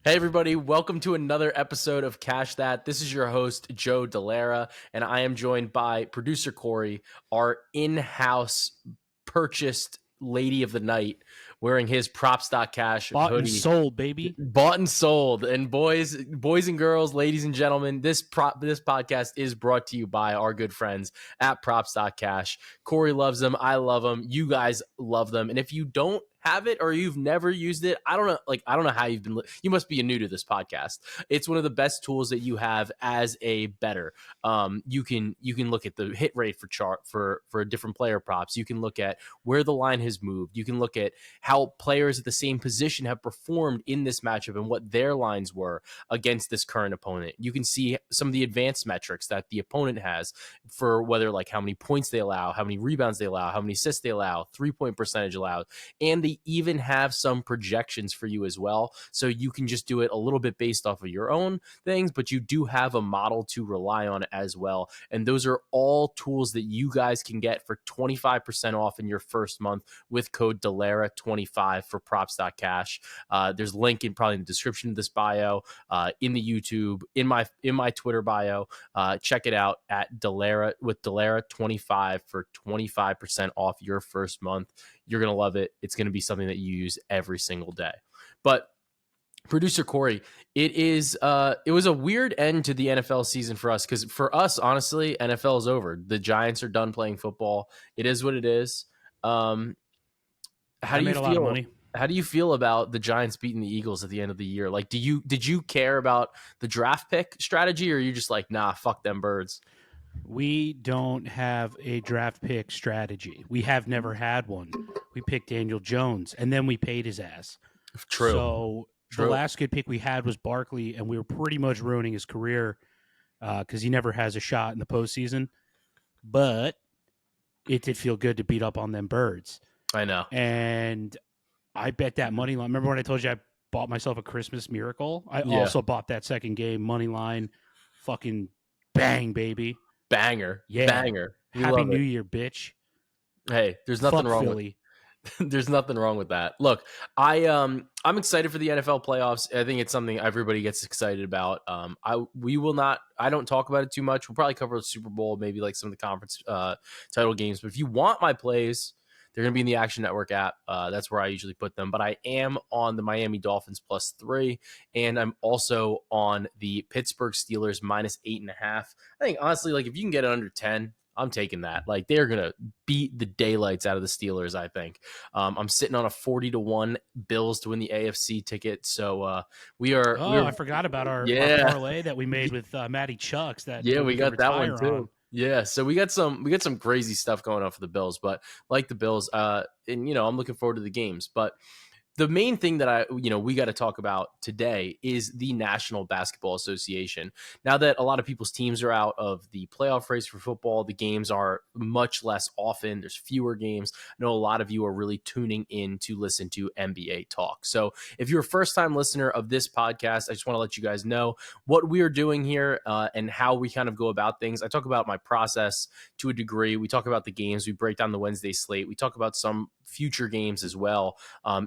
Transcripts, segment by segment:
Hey everybody, welcome to another episode of Cash That. This is your host, Joe Delara, and I am joined by producer Corey, our in-house purchased lady of the night, wearing his props.cash Bought and hoodie. sold, baby. Bought and sold. And boys and girls, ladies and gentlemen, this podcast is brought to you by our good friends at props.cash. Corey loves them. I love them. You guys love them. And if you don't have it or you've never used it, I don't know how you've been. You must be new to this podcast. It's one of the best tools that you have as a bettor. You can look at the hit rate for different player props. You can look at where the line has moved. You can look at how players at the same position have performed in this matchup and what their lines were against this current opponent. You can see some of the advanced metrics that the opponent has for whether like how many points they allow, how many rebounds they allow, how many assists they allow, 3-point percentage allowed, and they even have some projections for you as well. So you can just do it a little bit based off of your own things, but you do have a model to rely on as well. And those are all tools that you guys can get for 25% off in your first month with code DELARA25 for props.cash. There's a link probably in the description of this bio, in the YouTube, in my Twitter bio. Check it out at Delara with Delara25 for 25% off your first month. You're going to love it. It's going to be something that you use every single day. But producer Corey, it was a weird end to the NFL season for us because for us, honestly, NFL is over. The Giants are done playing football. It is what it is. How do you made a lot of feel? money. How do you feel about the Giants beating the Eagles at the end of the year? Like, did you care about the draft pick strategy, or are you just like, nah, fuck them birds? We don't have a draft pick strategy. We have never had one. We picked Daniel Jones, and then we paid his ass. True. So the last good pick we had was Barkley, and we were pretty much ruining his career because he never has a shot in the postseason. But it did feel good to beat up on them birds. I know. And I bet that money line. Remember when I told you I bought myself a Christmas miracle? I also bought that second game money line. Fucking bang, baby. Banger. Yeah. Banger. Happy New Year, bitch. Hey, there's nothing Fuck wrong Philly. There's nothing wrong with that. Look, I'm excited for the NFL playoffs. I think it's something everybody gets excited about. I don't talk about it too much. We'll probably cover the Super Bowl, maybe like some of the conference title games. But if you want my plays, they're going to be in the Action Network app. That's where I usually put them. But I am on the Miami Dolphins +3, and I'm also on the Pittsburgh Steelers -8.5. I think honestly, like if you can get it under 10, I'm taking that. Like they're gonna beat the daylights out of the Steelers. I think. I'm sitting on a 40-1 Bills to win the AFC ticket. So we are. Oh, I forgot about our parlay that we made with Matty Chucks. That we got that one too. On. Yeah, so we got some crazy stuff going on for the Bills, but like the Bills, and I'm looking forward to the games. But the main thing that we got to talk about today is the National Basketball Association. Now that a lot of people's teams are out of the playoff race for football, the games are much less often. There's fewer games. I know a lot of you are really tuning in to listen to NBA talk. So if you're a first-time listener of this podcast, I just want to let you guys know what we are doing here and how we kind of go about things. I talk about my process to a degree. We talk about the games. We break down the Wednesday slate. We talk about some future games as well.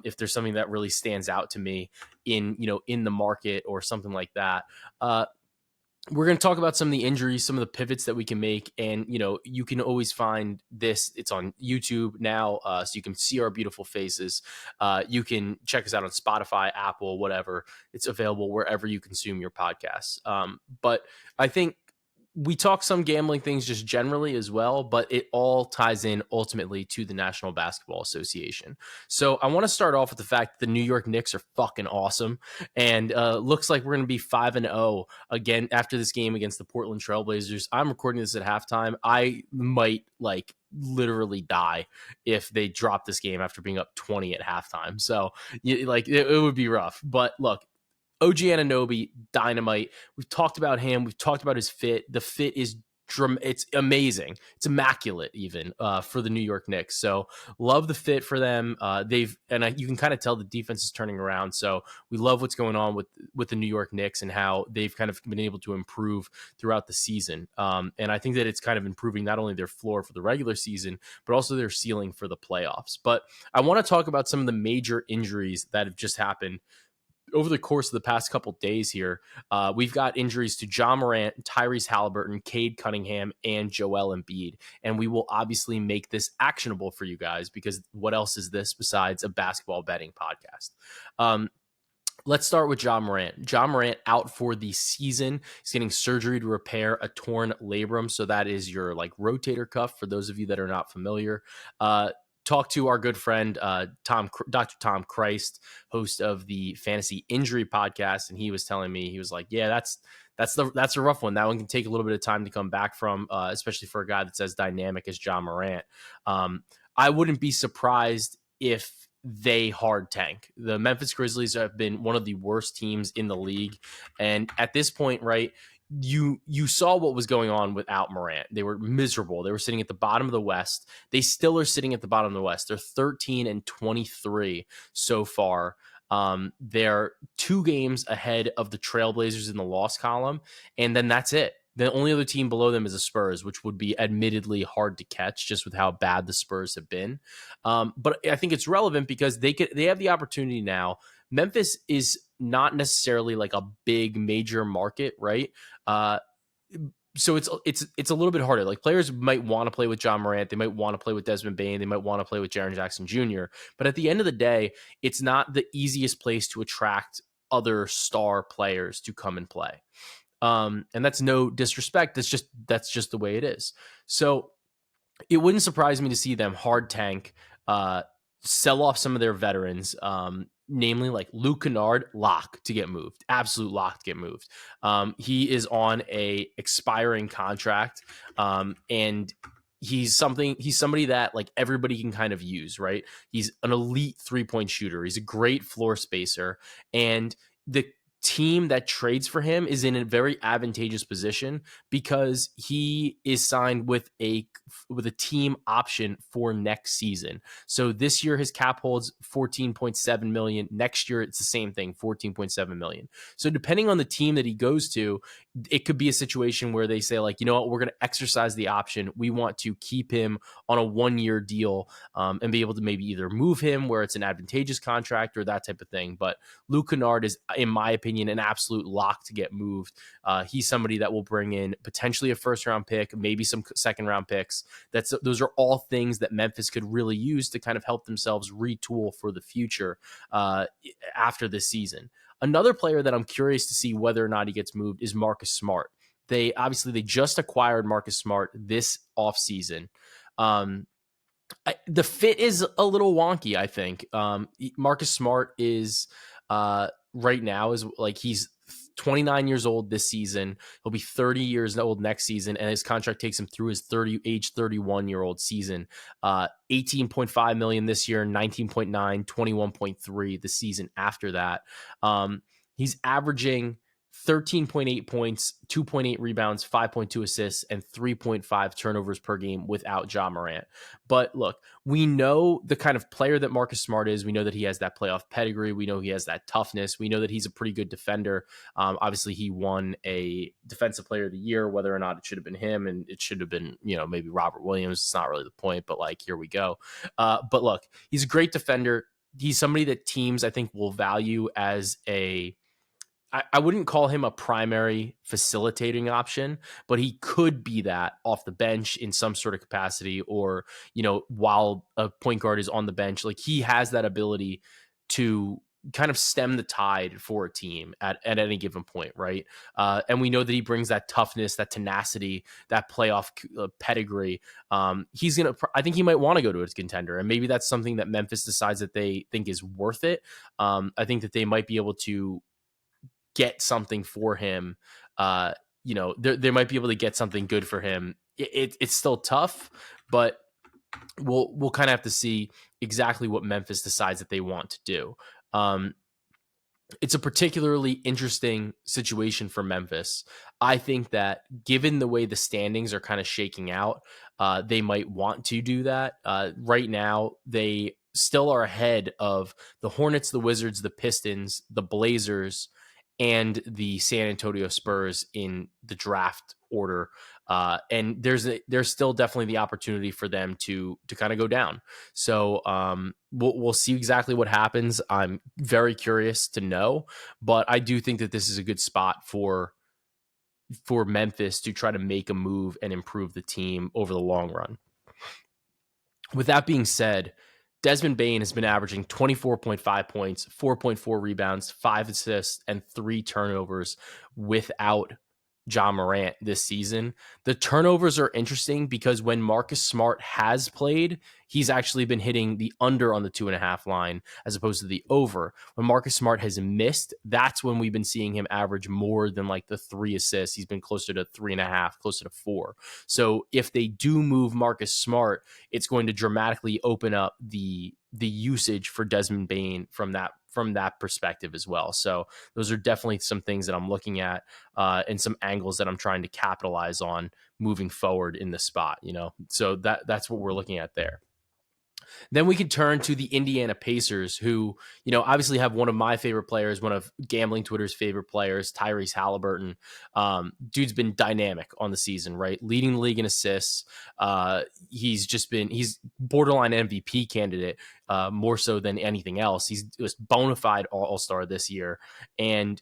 If there's something that really stands out to me in the market or something like that. We're going to talk about some of the injuries, some of the pivots that we can make. And, you can always find this. It's on YouTube now, so you can see our beautiful faces. You can check us out on Spotify, Apple, whatever. It's available wherever you consume your podcasts. But I think we talk some gambling things just generally as well, but it all ties in ultimately to the National Basketball Association. So I want to start off with the fact that the New York Knicks are fucking awesome, and looks like we're going to be 5-0 again after this game against the Portland Trailblazers. I'm recording this at halftime. I might literally die if they drop this game after being up 20 at halftime. So it would be rough. But look, OG Anunoby, dynamite. We've talked about him. We've talked about his fit. The fit is it's amazing. It's immaculate even for the New York Knicks. So love the fit for them. You can kind of tell the defense is turning around. So we love what's going on with the New York Knicks and how they've kind of been able to improve throughout the season. And I think that it's kind of improving not only their floor for the regular season, but also their ceiling for the playoffs. But I want to talk about some of the major injuries that have just happened over the course of the past couple days here, we've got injuries to Ja Morant, Tyrese Haliburton, Cade Cunningham, and Joel Embiid. And we will obviously make this actionable for you guys, because what else is this besides a basketball betting podcast? Let's start with Ja Morant. Ja Morant out for the season. He's getting surgery to repair a torn labrum. So that is your like rotator cuff for those of you that are not familiar. Talk to our good friend Dr. Tom Christ, host of the Fantasy Injury Podcast, and he was telling me, he was like, "Yeah, that's a rough one. That one can take a little bit of time to come back from, especially for a guy that's as dynamic as Ja Morant." I wouldn't be surprised if they hard tank. The Memphis Grizzlies have been one of the worst teams in the league, and at this point, right, you saw what was going on without Morant. They were miserable. They were sitting at the bottom of the West. They still are sitting at the bottom of the West. They're 13-23 so far. They're 2 games ahead of the Trailblazers in the loss column, and then that's it. The only other team below them is the Spurs, which would be admittedly hard to catch just with how bad the Spurs have been. But I think it's relevant because they have the opportunity now. Memphis is not necessarily like a big major market, right? So it's a little bit harder. Like, players might want to play with Ja Morant, they might want to play with Desmond Bane, they might want to play with Jaren Jackson Jr. But at the end of the day, it's not the easiest place to attract other star players to come and play. And that's no disrespect. That's just the way it is. So it wouldn't surprise me to see them hard tank, sell off some of their veterans, namely like Luke Kennard, lock to get moved, absolute lock to get moved. He is on a expiring contract, and he's somebody that like everybody can kind of use, right? He's an elite 3-point shooter. He's a great floor spacer, and the team that trades for him is in a very advantageous position because he is signed with a team option for next season. So this year his cap holds 14.7 million. Next year it's the same thing, 14.7 million. So depending on the team that he goes to, it could be a situation where they say, like, you know what, we're going to exercise the option. We want to keep him on a 1-year deal, and be able to maybe either move him where it's an advantageous contract or that type of thing. But Luke Kennard is, in my opinion, an absolute lock to get moved. He's somebody that will bring in potentially a first-round pick, maybe some second-round picks. Those are all things that Memphis could really use to kind of help themselves retool for the future after this season. Another player that I'm curious to see whether or not he gets moved is Marcus Smart. They just acquired Marcus Smart this offseason. The fit is a little wonky, I think. Marcus Smart is right now is like, he's 29 years old this season. He'll be 30 years old next season, and his contract takes him through his age 31-year-old season. 18.5 million this year, 19.9, 21.3 the season after that. He's averaging 13.8 points, 2.8 rebounds, 5.2 assists, and 3.5 turnovers per game without Ja Morant. But look, we know the kind of player that Marcus Smart is. We know that he has that playoff pedigree. We know he has that toughness. We know that he's a pretty good defender. Obviously, he won a Defensive Player of the Year, whether or not it should have been him, and it should have been, maybe Robert Williams. It's not really the point, but like, here we go. But look, he's a great defender. He's somebody that teams, I think, will value as I wouldn't call him a primary facilitating option, but he could be that off the bench in some sort of capacity, or, while a point guard is on the bench. Like, he has that ability to kind of stem the tide for a team at any given point, right? And we know that he brings that toughness, that tenacity, that playoff pedigree. I think he might want to go to a contender, and maybe that's something that Memphis decides that they think is worth it. I think that they might be able to get something for him. They might be able to get something good for him. It's still tough, but we'll kind of have to see exactly what Memphis decides that they want to do. It's a particularly interesting situation for Memphis. I think that given the way the standings are kind of shaking out, they might want to do that. Right now, they still are ahead of the Hornets, the Wizards, the Pistons, the Blazers, and the San Antonio Spurs in the draft order. And there's still definitely the opportunity for them to kind of go down. So we'll see exactly what happens. I'm very curious to know, but I do think that this is a good spot for Memphis to try to make a move and improve the team over the long run. With that being said, Desmond Bane has been averaging 24.5 points, 4.4 rebounds, 5 assists, and 3 turnovers without Ja Morant this season. The turnovers are interesting because when Marcus Smart has played, he's actually been hitting the under on the 2.5 line as opposed to the over. When Marcus Smart has missed, that's when we've been seeing him average more than like the 3 assists. He's been closer to 3.5, closer to 4. So if they do move Marcus Smart, it's going to dramatically open up the usage for Desmond Bane from that perspective as well. So those are definitely some things that I'm looking at and some angles that I'm trying to capitalize on moving forward in the spot, So that's what we're looking at there. Then we can turn to the Indiana Pacers, who, obviously have one of my favorite players, one of gambling Twitter's favorite players, Tyrese Haliburton. Dude's been dynamic on the season, right? Leading the league in assists. He's borderline MVP candidate, more so than anything else. He's just bona fide all-star this year. And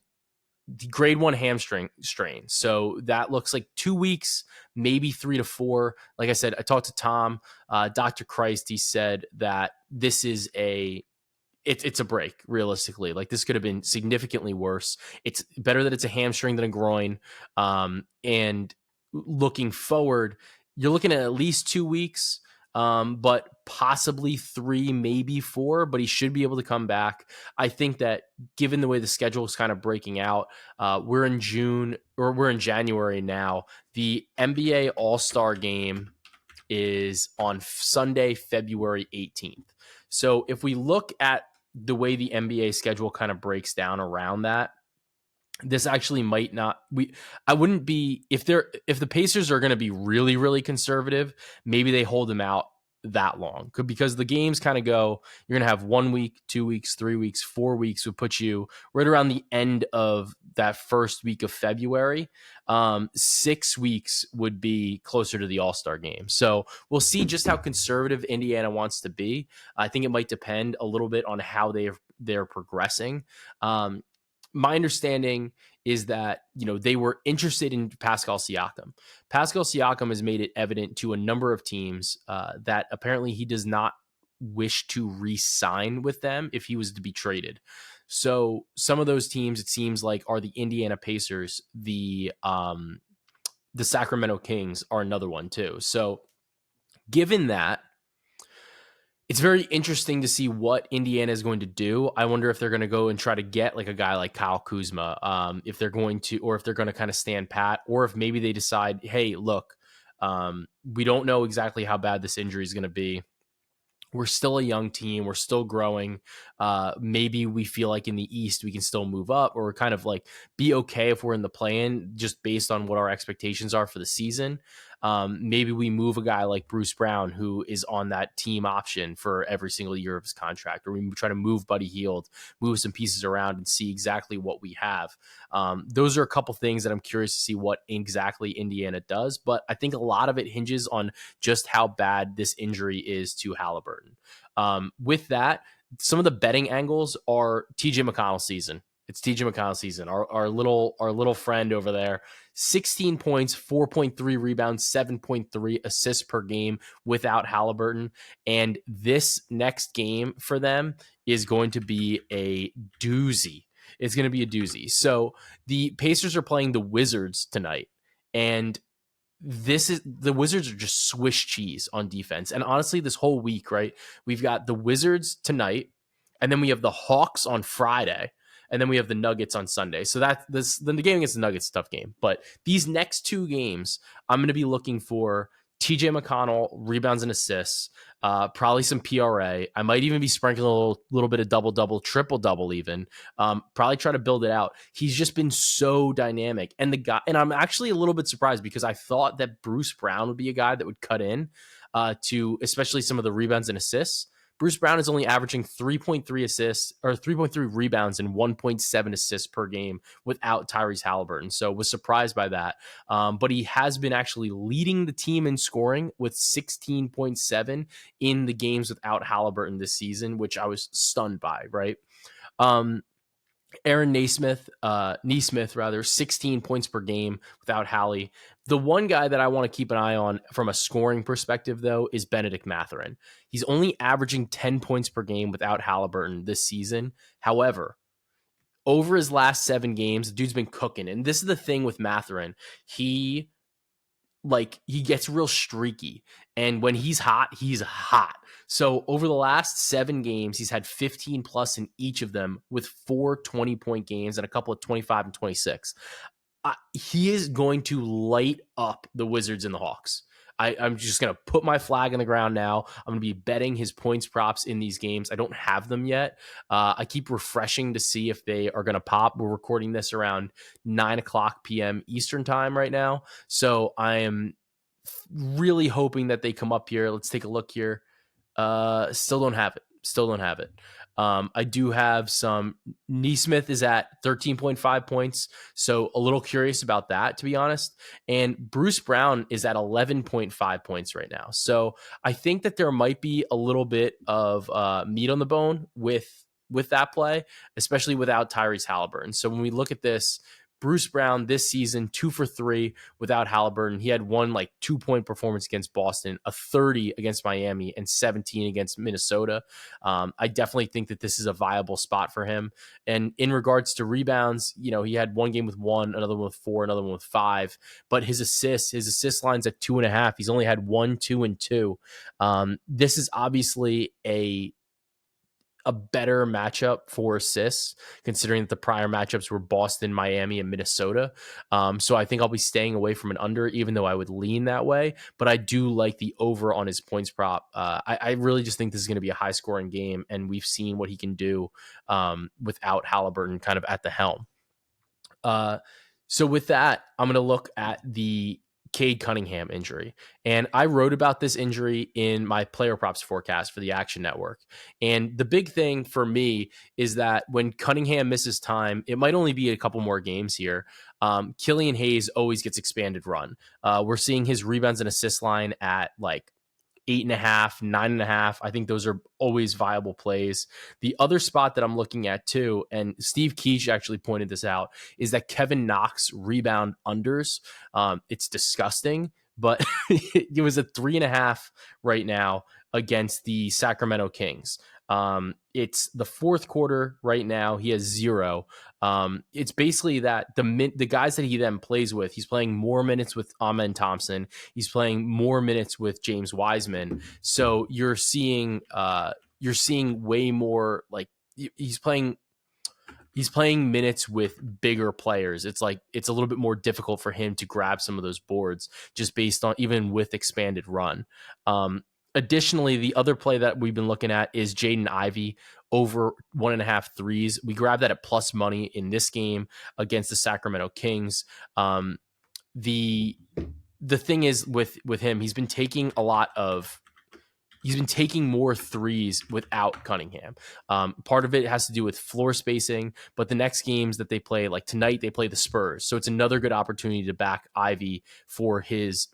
the grade 1 hamstring strain. So that looks like 2 weeks, maybe 3 to 4. Like I said, I talked to Tom, Dr. Christ. He said that this is it's a break, realistically. Like, this could have been significantly worse. It's better that it's a hamstring than a groin. And looking forward, you're looking at least 2 weeks, but possibly 3, maybe 4, but he should be able to come back. I think that given the way the schedule is kind of breaking out, we're in January now. The NBA All-Star game is on Sunday, February 18th. So if we look at the way the NBA schedule kind of breaks down around that, this actually might not I wouldn't be if the Pacers are going to be really, really conservative, maybe they hold them out that long, because the games kind of go, you're going to have 1 week, 2 weeks, 3 weeks, 4 weeks would put you right around the end of that first week of February. 6 weeks would be closer to the All-Star game. So we'll see just how conservative Indiana wants to be. I think it might depend a little bit on how they're progressing. My understanding is that, they were interested in Pascal Siakam. Pascal Siakam has made it evident to a number of teams that apparently he does not wish to re-sign with them if he was to be traded. So some of those teams, it seems like, are the Indiana Pacers, the Sacramento Kings are another one too. So given that, it's very interesting to see what Indiana is going to do. I wonder if they're going to go and try to get like a guy like Kyle Kuzma, if they're going to, or if they're going to kind of stand pat, or if maybe they decide, hey, look, we don't know exactly how bad this injury is going to be. We're still a young team. We're still growing. Maybe we feel like in the East we can still move up, or kind of like be okay if we're in the play-in just based on what our expectations are for the season. Maybe we move a guy like Bruce Brown, who is on that team option for every single year of his contract, or we try to move Buddy Hield, move some pieces around and see exactly what we have. Those are a couple things that I'm curious to see what exactly Indiana does, but I think a lot of it hinges on just how bad this injury is to Haliburton. With that, some of the betting angles are TJ McConnell season. It's TJ McConnell season. Our little friend over there, 16 points, 4.3 rebounds, 7.3 assists per game without Haliburton. And this next game for them is going to be a doozy. It's going to be a doozy. So the Pacers are playing the Wizards tonight, and the Wizards are just Swiss cheese on defense. And honestly, this whole week, right, we've got the Wizards tonight, and then we have the Hawks on Friday, and then we have the Nuggets on Sunday. So then the game against the Nuggets is a tough game. But these next 2 games, I'm going to be looking for TJ McConnell rebounds and assists, probably some PRA. I might even be sprinkling a little bit of double-double, triple-double even. Probably try to build it out. He's just been so dynamic. And I'm actually a little bit surprised, because I thought that Bruce Brown would be a guy that would cut in to especially some of the rebounds and assists. Bruce Brown is only averaging 3.3 assists or 3.3 rebounds and 1.7 assists per game without Tyrese Haliburton. So was surprised by that. But he has been actually leading the team in scoring with 16.7 in the games without Haliburton this season, which I was stunned by, right? Aaron Neesmith, rather, 16 points per game without Hallie. The one guy that I want to keep an eye on from a scoring perspective, though, is Benedict Mathurin. He's only averaging 10 points per game without Haliburton this season. However, over his last 7 games, the dude's been cooking. And this is the thing with Mathurin. He gets real streaky. And when he's hot, he's hot. So over the last 7 games, he's had 15 plus in each of them with 4 20-point games and a couple of 25 and 26. He is going to light up the Wizards and the Hawks. I'm just going to put my flag in the ground now. I'm going to be betting his points props in these games. I don't have them yet. I keep refreshing to see if they are going to pop. We're recording this around 9:00 p.m. Eastern time right now. So I am really hoping that they come up here. Let's take a look here. Still don't have it. I do have some. Neesmith is at 13.5 points, so a little curious about that, to be honest. And Bruce Brown is at 11.5 points right now. So I think that there might be a little bit of meat on the bone with that play, especially without Tyrese Haliburton. So when we look at this, Bruce Brown this season, 2 for 3 without Haliburton. He had one 2-point performance against Boston, a 30 against Miami, and 17 against Minnesota. I definitely think that this is a viable spot for him. And in regards to rebounds, he had one game with 1, another one with 4, another one with 5. But his assist line's at 2.5. He's only had 1, 2, and 2. This is obviously a better matchup for assists, considering that the prior matchups were Boston, Miami, and Minnesota. So I think I'll be staying away from an under, even though I would lean that way. But I do like the over on his points prop. I really just think this is going to be a high scoring game, and we've seen what he can do without Haliburton kind of at the helm. So with that, I'm going to look at the Cade Cunningham injury. And I wrote about this injury in my player props forecast for the Action Network. And the big thing for me is that when Cunningham misses time, it might only be a couple more games here. Killian Hayes always gets expanded run. We're seeing his rebounds and assist line at 8.5, 9.5. I think those are always viable plays. The other spot that I'm looking at too, and Steve Keach actually pointed this out, is that Kevin Knox rebound unders. It's disgusting, but it was a 3.5 right now against the Sacramento Kings. It's the fourth quarter right now. He has 0. It's basically that the guys that he then plays with, he's playing more minutes with Amen Thompson. He's playing more minutes with James Wiseman. So you're seeing way more he's playing minutes with bigger players. It's a little bit more difficult for him to grab some of those boards just based on even with expanded run. Additionally, the other play that we've been looking at is Jaden Ivey over 1.5 threes. We grabbed that at plus money in this game against the Sacramento Kings. The thing is with him, he's been taking more threes without Cunningham. Part of it has to do with floor spacing, but the next games that they play, like tonight, they play the Spurs. So it's another good opportunity to back Ivy for his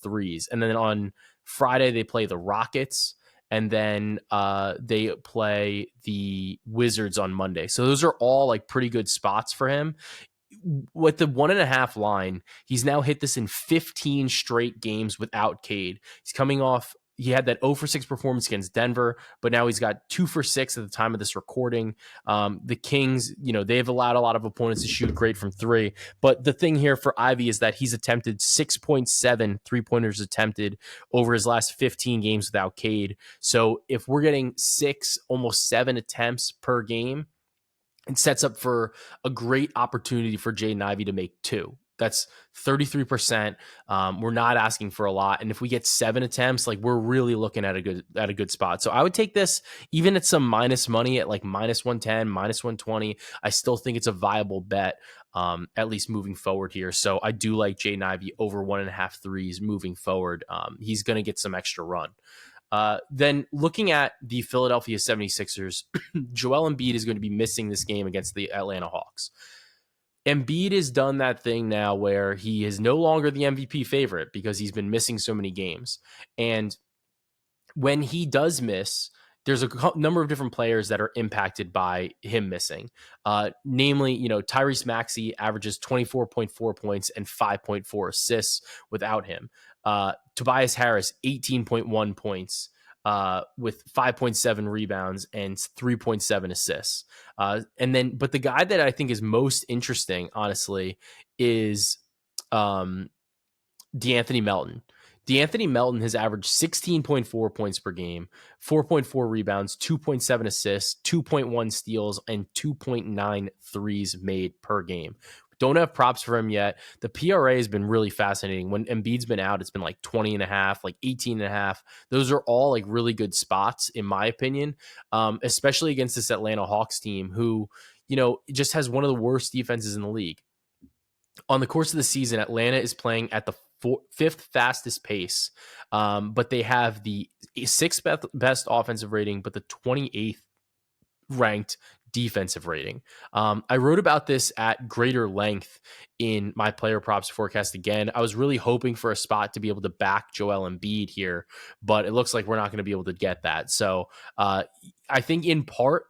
threes. And then on Friday, they play the Rockets, and then they play the Wizards on Monday. So those are all pretty good spots for him. With the 1.5 line, he's now hit this in 15 straight games without Cade. He's coming off. He had that 0 for 6 performance against Denver, but now he's got 2 for 6 at the time of this recording. The Kings, they've allowed a lot of opponents to shoot great from 3. But the thing here for Ivy is that he's attempted 6.7 3-pointers attempted over his last 15 games without Cade. So if we're getting 6, almost 7 attempts per game, it sets up for a great opportunity for Jaden Ivey to make 2. That's 33%. We're not asking for a lot, and if we get 7 attempts, we're really looking at a good spot. So I would take this even at some minus money at minus 110, minus 120. I still think it's a viable bet, at least moving forward here. So I do like Jaden Ivey over 1.5 threes moving forward. He's going to get some extra run. Then looking at the Philadelphia 76ers, Joel Embiid is going to be missing this game against the Atlanta Hawks. Embiid has done that thing now where he is no longer the MVP favorite because he's been missing so many games. And when he does miss, there's a number of different players that are impacted by him missing. Namely, Tyrese Maxey averages 24.4 points and 5.4 assists without him. Tobias Harris, 18.1 points with 5.7 rebounds and 3.7 assists. But the guy that I think is most interesting, honestly, is DeAnthony Melton. DeAnthony Melton has averaged 16.4 points per game, 4.4 rebounds, 2.7 assists, 2.1 steals, and 2.9 threes made per game. Don't have props for him yet. The PRA has been really fascinating. When Embiid's been out, it's been like 20 and a half, like 18 and a half. Those are all like really good spots, in my opinion, especially against this Atlanta Hawks team who, just has one of the worst defenses in the league. On the course of the season, Atlanta is playing at the fifth fastest pace, but they have the sixth best offensive rating, but the 28th ranked defensive rating. I wrote about this at greater length in my player props forecast again. I was really hoping for a spot to be able to back Joel Embiid here, but it looks like we're not going to be able to get that. So I think in part,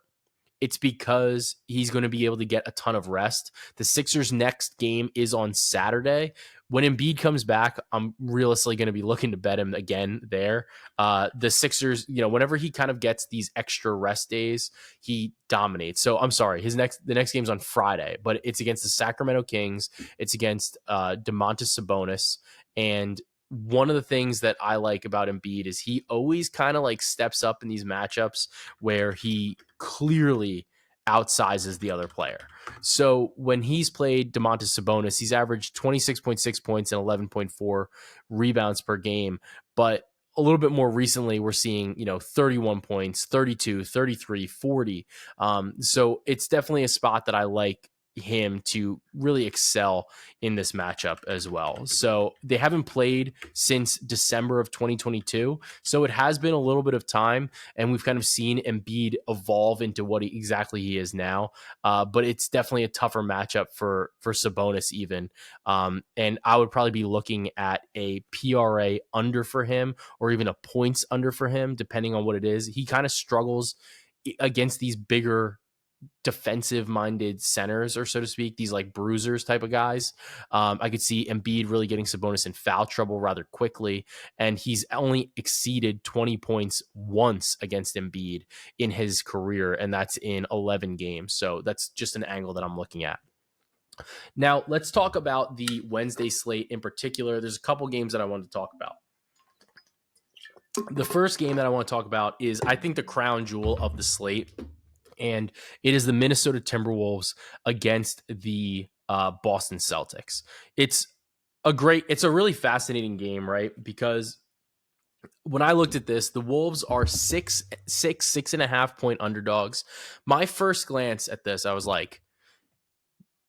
it's because he's going to be able to get a ton of rest. The Sixers' next game is on Saturday. When Embiid comes back, I'm realistically going to be looking to bet him again there. The Sixers, whenever he kind of gets these extra rest days, he dominates. So I'm sorry, the next game's on Friday, but it's against the Sacramento Kings. It's against Domantas Sabonis. And one of the things that I like about Embiid is he always kind of like steps up in these matchups where he clearly outsizes the other player. So when he's played Domantas Sabonis, he's averaged 26.6 points and 11.4 rebounds per game. But a little bit more recently, we're seeing, 31 points, 32, 33, 40. So it's definitely a spot that I like him to really excel in this matchup as well. So they haven't played since December of 2022. So it has been a little bit of time, and we've kind of seen Embiid evolve into what exactly he is now. But it's definitely a tougher matchup for Sabonis even. And I would probably be looking at a PRA under for him or even a points under for him, depending on what it is. He kind of struggles against these bigger defensive minded centers, or so to speak, these like bruisers type of guys. I could see Embiid really getting Sabonis in foul trouble rather quickly, and he's only exceeded 20 points once against Embiid in his career, and that's in 11 games. So that's just an angle that I'm looking at. Now let's talk about the Wednesday slate in particular. There's a couple games that I wanted to talk about. The first game that I want to talk about is, I think, the crown jewel of the slate, and it is the Minnesota Timberwolves against the Boston Celtics. It's a really fascinating game, right? Because when I looked at this, the Wolves are 6.5 point underdogs. My first glance at this, I was like,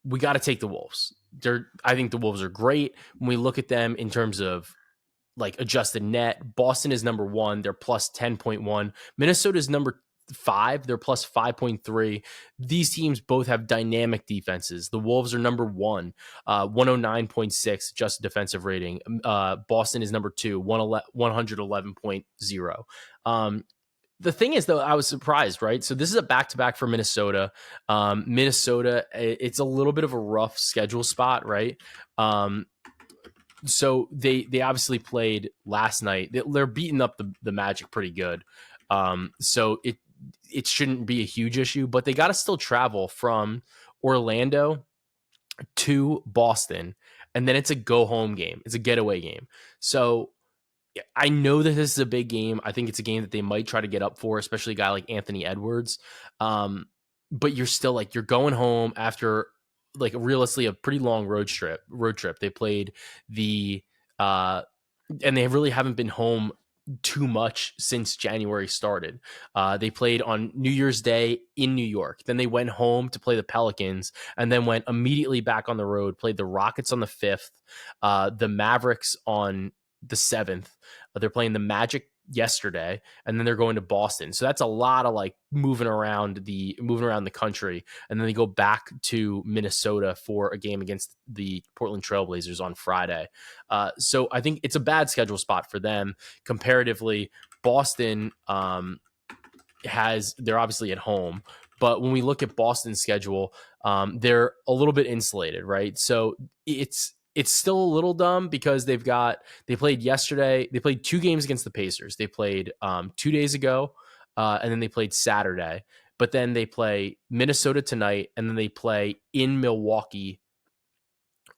we got to take the Wolves. I think the Wolves are great. When we look at them in terms of like adjusted net, Boston is number 1. They're plus 10.1. Minnesota is number 5. They're plus 5.3. These teams both have dynamic defenses. The Wolves are number 1, 109.6 adjusted defensive rating. Boston is number 2, 111.0. The thing is, though, I was surprised, right? So this is a back-to-back for Minnesota. Minnesota, it's a little bit of a rough schedule spot, right? So they obviously played last night. They're beating up the Magic pretty good. So it shouldn't be a huge issue, but they got to still travel from Orlando to Boston, and then it's a go-home game. It's a getaway game. So I know that this is a big game. I think it's a game that they might try to get up for, especially a guy like Anthony Edwards. But you're still like, you're going home after like realistically a pretty long road trip. They played and they really haven't been home too much since January started. They played on New Year's Day in New York. Then they went home to play the Pelicans, and then went immediately back on the road, played the Rockets on the 5th, the Mavericks on the 7th. They're playing the Magic yesterday, and then they're going to Boston. So that's a lot of like moving around the country, and then they go back to Minnesota for a game against the Portland Trailblazers on Friday. So I think it's a bad schedule spot for them comparatively. Boston they're obviously at home, but when we look at Boston's schedule, they're a little bit insulated, right? So it's still a little dumb because they played yesterday. They played 2 games against the Pacers. They played 2 days ago, and then they played Saturday. But then they play Minnesota tonight, and then they play in Milwaukee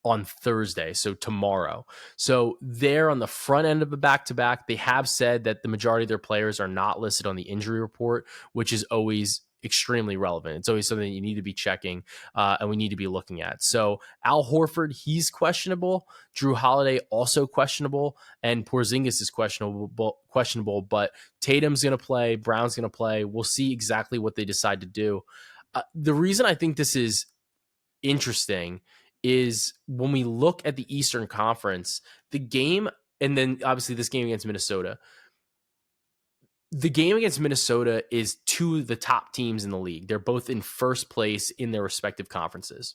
on Thursday, so tomorrow. So they're on the front end of the back-to-back. They have said that the majority of their players are not listed on the injury report, which is always extremely relevant. It's always something you need to be checking, and we need to be looking at. So Al Horford, he's questionable. Drew Holiday also questionable, and Porzingis is questionable. But Tatum's going to play, Brown's going to play. We'll see exactly what they decide to do. The reason I think this is interesting is when we look at the Eastern Conference, the game, and then obviously this game against Minnesota. The game against Minnesota is 2 of the top teams in the league. They're both in first place in their respective conferences.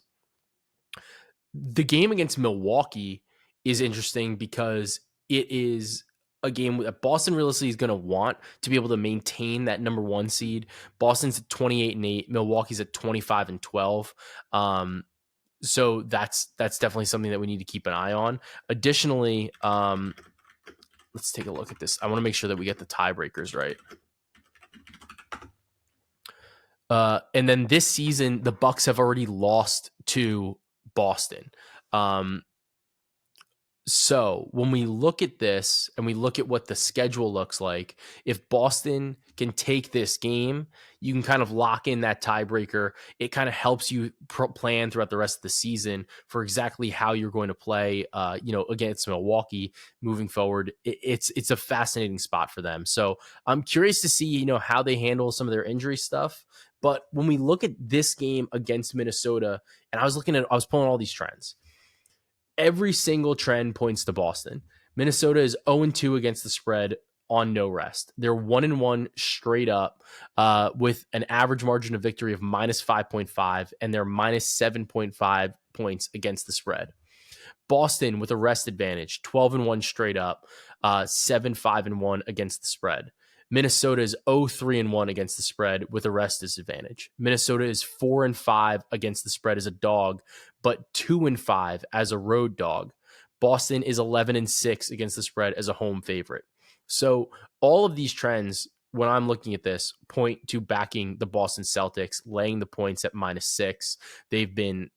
The game against Milwaukee is interesting because it is a game that Boston realistically is going to want to be able to maintain that number 1 seed. Boston's at 28-8, Milwaukee's at 25-12. So that's definitely something that we need to keep an eye on. Additionally, let's take a look at this. I want to make sure that we get the tiebreakers right. And then this season, the Bucks have already lost to Boston. So when we look at this and we look at what the schedule looks like, if Boston can take this game, you can kind of lock in that tiebreaker. It kind of helps you plan throughout the rest of the season for exactly how you're going to play, against Milwaukee moving forward. It's a fascinating spot for them. So I'm curious to see, how they handle some of their injury stuff. But when we look at this game against Minnesota, and I was pulling all these trends. Every single trend points to Boston. Minnesota is 0-2 against the spread on no rest. They're 1-1 straight up with an average margin of victory of -5.5, and they're -7.5 points against the spread. Boston with a rest advantage, 12-1 straight up, 7-5-1 against the spread. Minnesota is 0-3-1 against the spread with a rest disadvantage. Minnesota is 4-5 against the spread as a dog, but 2-5 as a road dog. Boston is 11-6 against the spread as a home favorite. So all of these trends, when I'm looking at this, point to backing the Boston Celtics, laying the points at -6. They've been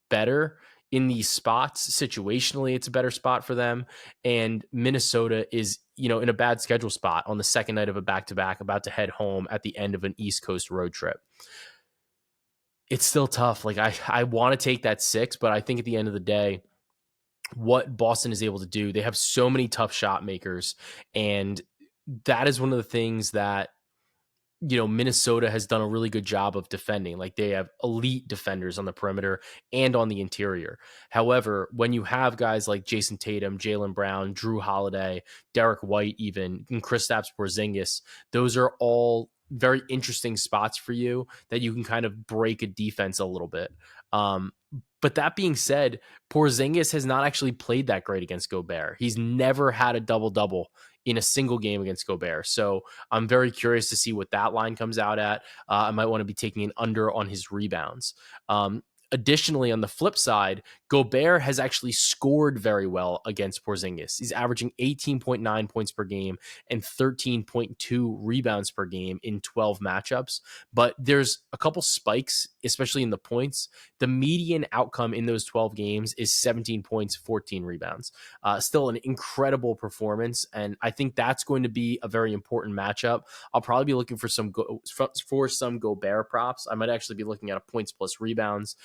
better in these spots. Situationally, it's a better spot for them. And Minnesota is, in a bad schedule spot on the second night of a back-to-back, about to head home at the end of an East Coast road trip. It's still tough. Like I want to take that 6, but I think at the end of the day, what Boston is able to do, they have so many tough shot makers. And that is one of the things that Minnesota has done a really good job of defending. Like they have elite defenders on the perimeter and on the interior. However, when you have guys like Jason Tatum, Jaylen Brown, Drew Holiday, Derek White, even, and Kristaps Porzingis, those are all very interesting spots for you that you can kind of break a defense a little bit. But that being said, Porzingis has not actually played that great against Gobert. He's never had a double-double in a single game against Gobert. So I'm very curious to see what that line comes out at. I might want to be taking an under on his rebounds. Additionally, on the flip side, Gobert has actually scored very well against Porzingis. He's averaging 18.9 points per game and 13.2 rebounds per game in 12 matchups. But there's a couple spikes, especially in the points. The median outcome in those 12 games is 17 points, 14 rebounds. Still an incredible performance, and I think that's going to be a very important matchup. I'll probably be looking for some Gobert props. I might actually be looking at a points plus rebounds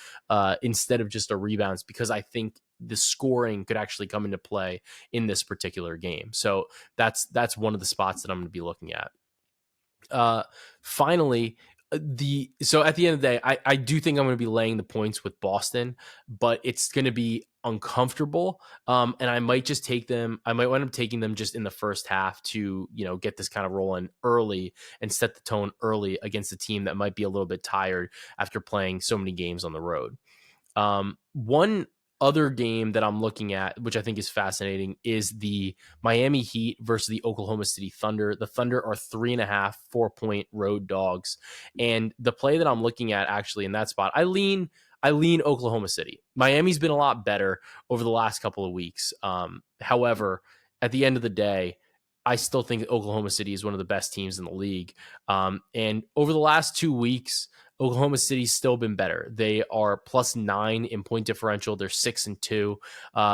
instead of just a rebounds, because I think the scoring could actually come into play in this particular game. So that's one of the spots that I'm going to be looking at. Finally, So at the end of the day, I do think I'm going to be laying the points with Boston, but it's going to be uncomfortable. And I might just take them. I might wind up taking them just in the first half to, get this kind of rolling early and set the tone early against a team that might be a little bit tired after playing so many games on the road. One other game that I'm looking at, which I think is fascinating, is the Miami Heat versus the Oklahoma City Thunder. The Thunder are 3.5, 4-point road dogs. And the play that I'm looking at actually in that spot, I lean Oklahoma City. Miami's been a lot better over the last couple of weeks. However, at the end of the day, I still think Oklahoma City is one of the best teams in the league. And over the last 2 weeks, Oklahoma City's still been better. They are +9 in point differential. They're 6-2.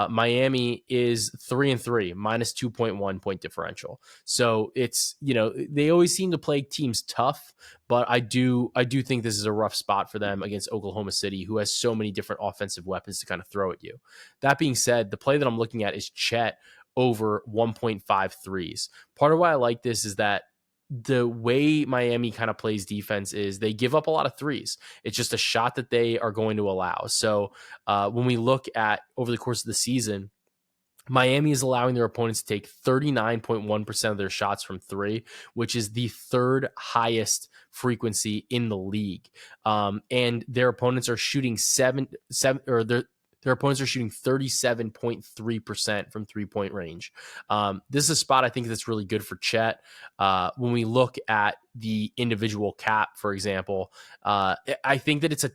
Miami is 3-3, -2.1 point differential. So it's, they always seem to play teams tough, but I do think this is a rough spot for them against Oklahoma City, who has so many different offensive weapons to kind of throw at you. That being said, the play that I'm looking at is Chet over 1.5 threes. Part of why I like this is that the way Miami kind of plays defense is they give up a lot of threes. It's just a shot that they are going to allow. So when we look at over the course of the season, Miami is allowing their opponents to take 39.1% of their shots from three, which is the third highest frequency in the league. And their opponents are shooting their opponents are shooting 37.3% from 3-point range. This is a spot I think that's really good for Chet. When we look at the individual cap, for example, I think that it's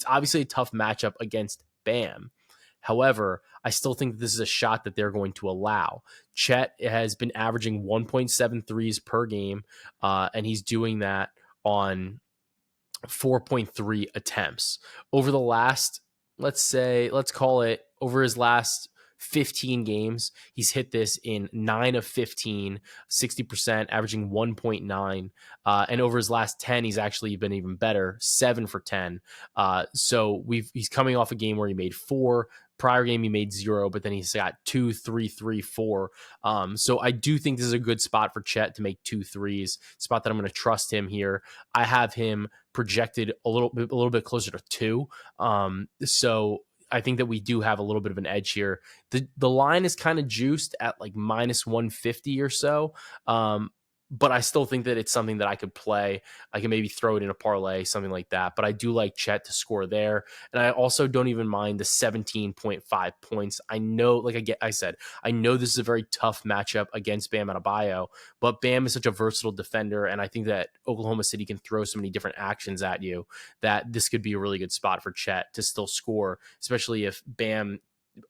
obviously a tough matchup against Bam. However, I still think that this is a shot that they're going to allow. Chet has been averaging 1.7 threes per game, and he's doing that on 4.3 attempts. Over the last, let's call it over his last 15 games, he's hit this in 9 of 15, 60%, averaging 1.9. And over his last 10, he's actually been even better, 7 for 10. So he's coming off a game where he made 4. Prior game he made 0, but then he's got 2, 3, 3, 4. So I do think this is a good spot for Chet to make 2 threes. Spot that I'm going to trust him here. I have him projected a little bit closer to 2. So I think that we do have a little bit of an edge here. The line is kind of juiced at like -150 or so. But I still think that it's something that I could play. I can maybe throw it in a parlay, something like that. But I do like Chet to score there. And I also don't even mind the 17.5 points. I know, like I said, I know this is a very tough matchup against Bam Adebayo, but Bam is such a versatile defender. And I think that Oklahoma City can throw so many different actions at you that this could be a really good spot for Chet to still score, especially if Bam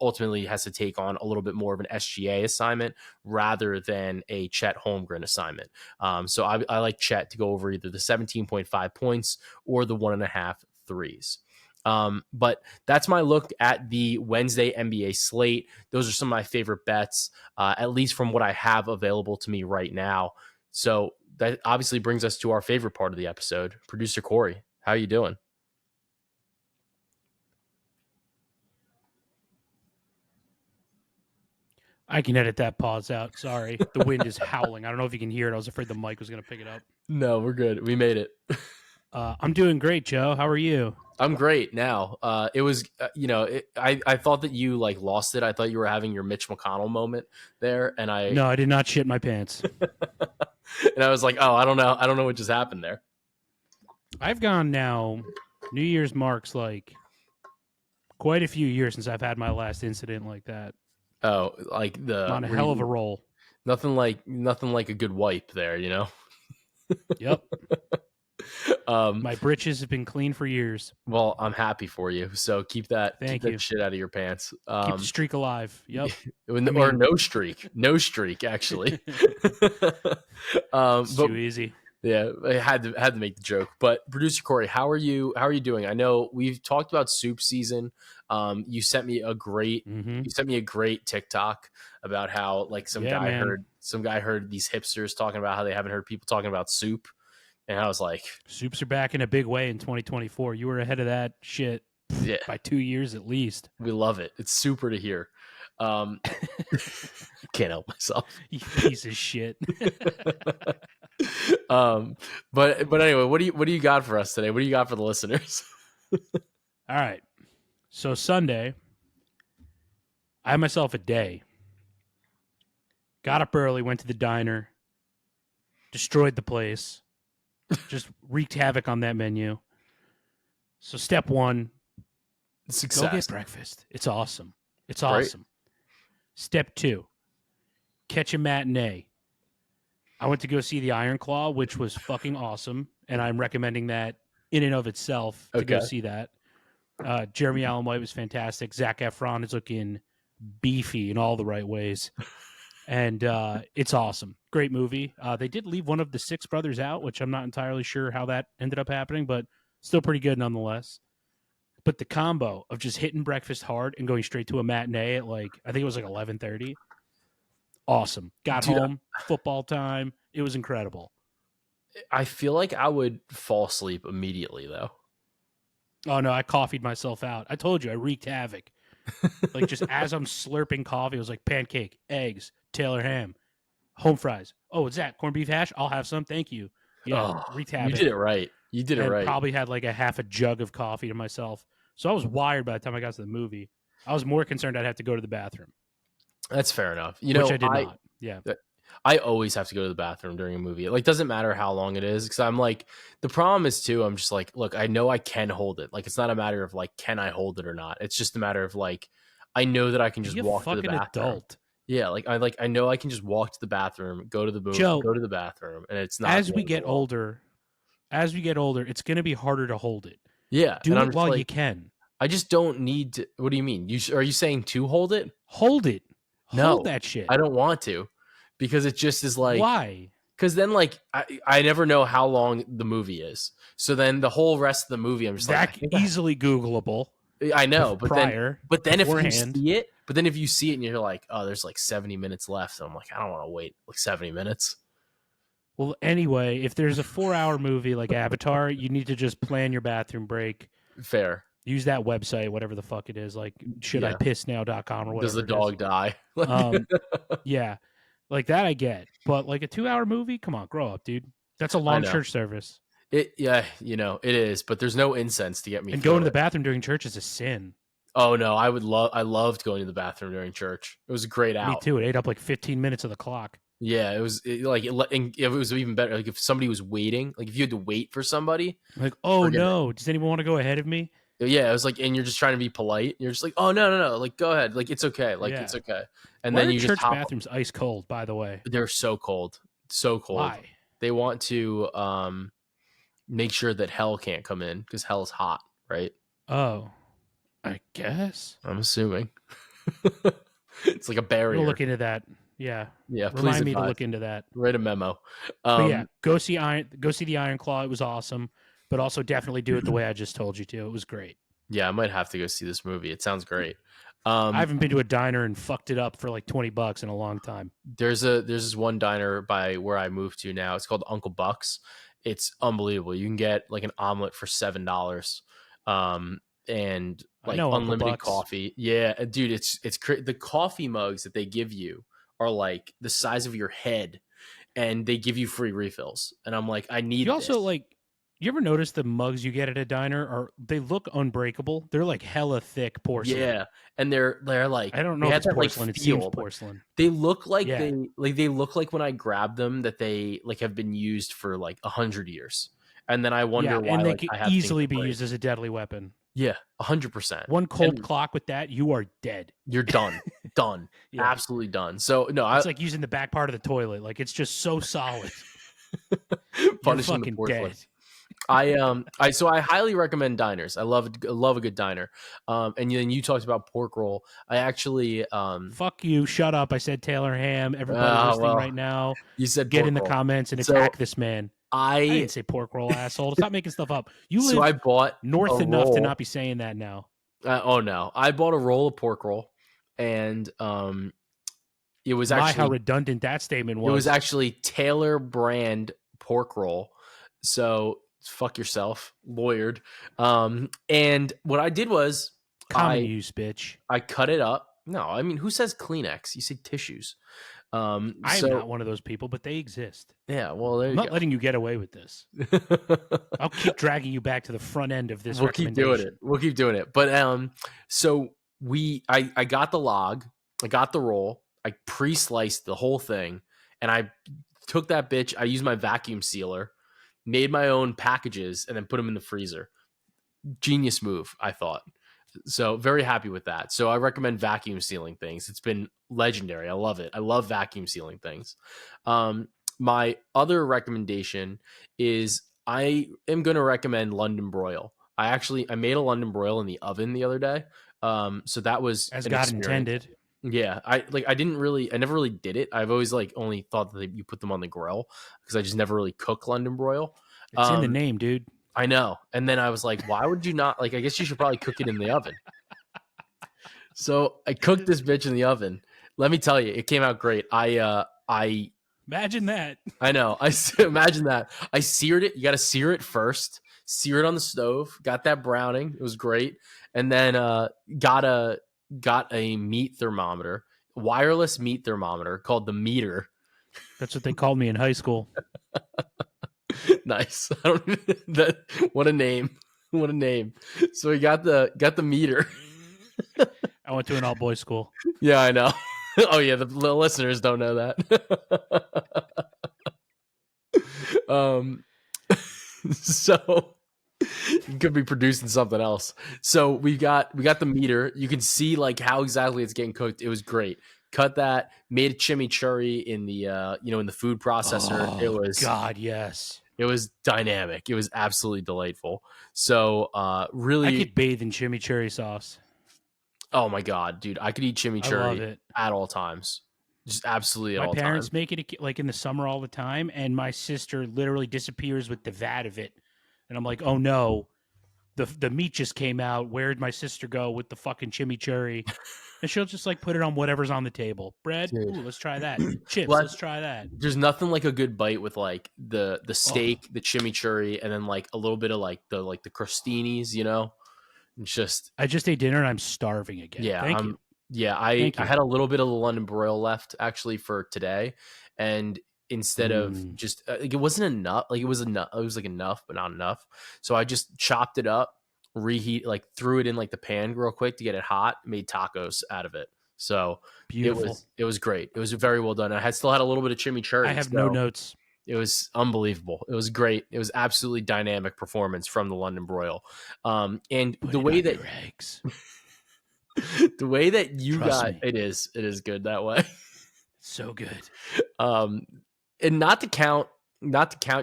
ultimately has to take on a little bit more of an SGA assignment rather than a Chet Holmgren assignment. So I like Chet to go over either the 17.5 points or the 1.5 threes. But that's my look at the Wednesday NBA slate. Those are some of my favorite bets, at least from what I have available to me right now. So that obviously brings us to our favorite part of the episode. Producer Corey, how are you doing? I can edit that pause out. Sorry. The wind is howling. I don't know if you can hear it. I was afraid the mic was going to pick it up. No, we're good. We made it. I'm doing great, Joe. How are you? I'm great now. It was, I thought that you like lost it. I thought you were having your Mitch McConnell moment there. And No, I did not shit my pants. and I was like, oh, I don't know what just happened there. I've gone now, New Year's marks like quite a few years since I've had my last incident like that. Oh, like I'm on a hell of a roll. Nothing like a good wipe there, you know? Yep. My britches have been clean for years. Well, I'm happy for you. So keep that shit out of your pants. Keep the streak alive. Yep. Or no streak, actually. It's too easy. Yeah, I had to make the joke. But producer Corey, how are you doing? I know we've talked about soup season. You sent me a great TikTok about how like some guy heard these hipsters talking about how they haven't heard people talking about soup. And I was like, soups are back in a big way in 2024. You were ahead of that shit by 2 years at least. We love it. It's super to hear. Can't help myself. You piece of shit. um, but anyway, what do you got for us today? What do you got for the listeners? All right. So Sunday, I had myself a day. Got up early, went to the diner, destroyed the place, just wreaked havoc on that menu. So step one, go get Success. breakfast. It's awesome. It's Great. awesome. Step two, catch a matinee. I went to go see the Iron Claw, which was fucking awesome, and I'm recommending that in and of itself to go Okay. see that. Jeremy Allen White was fantastic. Zac Efron is looking beefy in all the right ways, and it's awesome. Great movie. They did leave one of the six brothers out, which I'm not entirely sure how that ended up happening, but still pretty good nonetheless. But the combo of just hitting breakfast hard and going straight to a matinee at like I think it was like 11:30. Awesome. Got Dude, home, football time. It was incredible. I feel like I would fall asleep immediately though. Oh no, I coffeeed myself out. I told you I wreaked havoc. Like just as I'm slurping coffee, it was like pancake, eggs, Taylor ham, home fries. Oh, what's that? Corned beef hash? I'll have some. Thank you. Yeah, Oh, wreaked you havoc. did it right. You did it And right. probably had like a half a jug of coffee to myself. So I was wired by the time I got to the movie. I was more concerned I'd have to go to the bathroom, That's fair enough. which I did not. Yeah. I always have to go to the bathroom during a movie. It like doesn't matter how long it is because I'm like the problem is too. I'm just like, look, I know I can hold it. Like it's not a matter of like can I hold it or not. It's just a matter of like I know that I can just You walk to the fucking bathroom. adult. Yeah, I know I can just walk to the bathroom, go to the Joe, go to the bathroom, and it's not as the we end of the get world. older, it's going to be harder to hold it. Yeah, and Do I'm it just while you like can. I just don't need to. What do you mean? Are you saying to hold it? Hold it. Hold No, that shit. I don't want to because it just is like Why? because then like I never know how long the movie is. So then the whole rest of the movie, I'm just like, I That think easily Googleable I know, but then prior, if you beforehand. see it, and you're like, oh, there's like 70 minutes left. And I'm like, I don't want to wait like 70 minutes. Well, anyway, if there's a 4-hour movie like Avatar, you need to just plan your bathroom break. Fair. Use that website, whatever the fuck it is, like Yeah. shouldipissnow.com or Does the whatever it is. dog die? Like, Yeah, like that I get, but like a 2-hour movie, come on, grow up, dude. That's a I long know church service, yeah, it is, but there's no incense to get me and going to through the it. bathroom during church is a sin. Oh no, I loved going to the bathroom during church. It was a great Me out. too. It ate up like 15 minutes of the clock. Yeah, and it was even better. Like if somebody was waiting, like if you had to wait for somebody, Like, oh forget it. no, does anyone want to go ahead of me? Yeah, it was like, and you're just trying to be polite. You're just like, oh no, like go ahead, like it's okay, like Yeah. it's okay. And Why then are you just church hop. bathrooms ice cold, by the way? They're so cold, so cold. Why? They want to make sure that hell can't come in because hell is hot, right? Oh, I guess. I'm assuming it's like a I'm gonna barrier. look into that. Yeah. Yeah, please Remind me to advise. look into that. Write a memo. But yeah, go see the Iron Claw. It was awesome. But also definitely do it the way I just told you to. It was great. Yeah, I might have to go see this movie. It sounds great. I haven't been to a diner and fucked it up for like $20 in a long time. There's this one diner by where I moved to now. It's called Uncle Buck's. It's unbelievable. You can get like an omelet for $7, and I like know Uncle unlimited Buck's. coffee. Yeah, dude, the coffee mugs that they give you are like the size of your head, and they give you free refills. And I'm like, I You need also this. like you ever notice the mugs you get at a diner they look unbreakable? They're like hella thick porcelain. Yeah, and they're like I don't know they if have it's that like porcelain. It seems feel. porcelain. They look like Yeah. they look like when I grab them that they like have been used for like 100 years, and then I Yeah, wonder why and they like could I have things easily that be break. used as a deadly weapon. Yeah, 100%. One cold And clock with that, you are dead. you're done, done, Yeah. absolutely done. So no, I It's like using the back part of the toilet. Like it's just so solid. You're punishing the fucking porcelain. dead. I highly recommend diners. I love a good diner. And then you talked about pork roll. I actually Fuck you. Shut up. I said Taylor Ham. Everybody listening well, right now, you said get pork in the roll. comments and So attack this man. I I didn't say pork roll, asshole. Stop making stuff up. You so I live bought a north enough to not roll. be saying that now. Oh no, I bought a roll of pork roll, and it was How actually redundant that statement was. Taylor brand pork roll. So fuck yourself, lawyered. And what I did was Common use, bitch. I cut it up. No, I mean who says Kleenex? You say tissues. I am not one of those people, but they exist. Yeah, well, there I'm you not go. letting you get away with this. I'll keep dragging you back to the front end of this We'll keep doing recommendation. it. We'll keep doing it. But so I got the log, I got the roll, I pre-sliced the whole thing, and I took that bitch. I used my vacuum sealer, made my own packages, and then put them in the freezer. Genius move, I thought. So very happy with that. So I recommend vacuum sealing things. It's been legendary. I love it. I love vacuum sealing things. Um, my other recommendation is I am going to recommend London broil. I made a London broil in the oven the other day. So that was As an God experience. intended. Yeah, I never really did it. I've always like only thought that you put them on the grill because I just never really cook London broil. It's in the Um, name, dude. I know. And then I was like, why would you not like I guess you should probably cook it in the oven. So I cooked this bitch in the oven. Let me tell you, it came out great. Imagine that. I know. Imagine that. I seared it. You got to sear it first. Sear it on the stove. Got that browning. It was great. And then got a meat thermometer, wireless meat thermometer called the Meter. That's what they called me in high school. Nice. I don't that what a name. What a name. So we got the Meter. I went to an all boys school. Yeah, I know. Oh yeah, the listeners don't know that. um so you could be producing something else. So we got the Meter. You can see like how exactly it's getting cooked. It was great. Cut that, made a chimichurri in the in the food processor. Oh, God, yes. It was dynamic. It was absolutely delightful. So I really, could bathe in chimichurri sauce. oh my god, dude, I could eat I love chimichurri it. at all times. Just absolutely at My all times. parents make it like in the summer all the time, and my sister literally disappears with the vat of it. And I'm like, oh no, the meat just came out. Where'd my sister go with the fucking chimichurri? And she'll just like put it on whatever's on the table. Bread, Dude. ooh, let's try that. Chips, Well, let's try that. there's nothing like a good bite with like the Oh, steak, the chimichurri, and then like a little bit of like the crostinis, It's just I just ate dinner and I'm starving again. yeah, Thank you. Thank I you. had a little bit of the London broil left actually for today, and instead of Mm. just like, it wasn't enough, like it was enough, it was like enough but not enough. So I just chopped it up, reheat, like threw it in like the pan real quick to get it hot, made tacos out of it. So Beautiful. it was great. It was very well done. Still had a little bit of I chimichurri, have no so notes. it was unbelievable. It was great. It was absolutely dynamic performance from the London broil. And Put it on your eggs. the way that you Trust got me. it is good that way. So good. Um, and not to count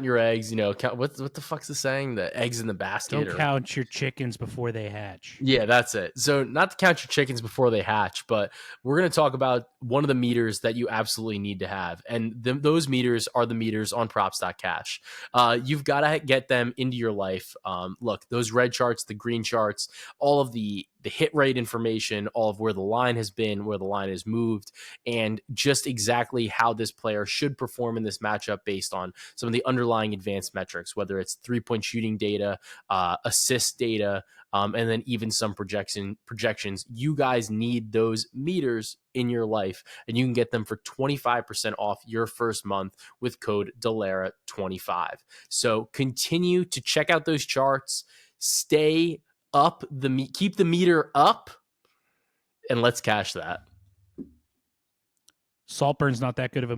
your eggs, count what the fuck's the saying? The eggs in the basket Don't or count your chickens before they hatch. yeah, that's it. So not to count your chickens before they hatch, but we're going to talk about one of the meters that you absolutely need to have. And those meters are the meters on props.cash. You've got to get them into your life. Look, those red charts, the green charts, all of the hit rate information, all of where the line has been, where the line has moved, and just exactly how this player should perform in this matchup based on some of the underlying advanced metrics, whether it's 3-point shooting data, assist data, and then even some projections. You guys need those meters in your life, and you can get them for 25% off your first month with code DELARA25. So continue to check out those charts, stay up keep the meter up, and let's cash that. Saltburn's not that good of a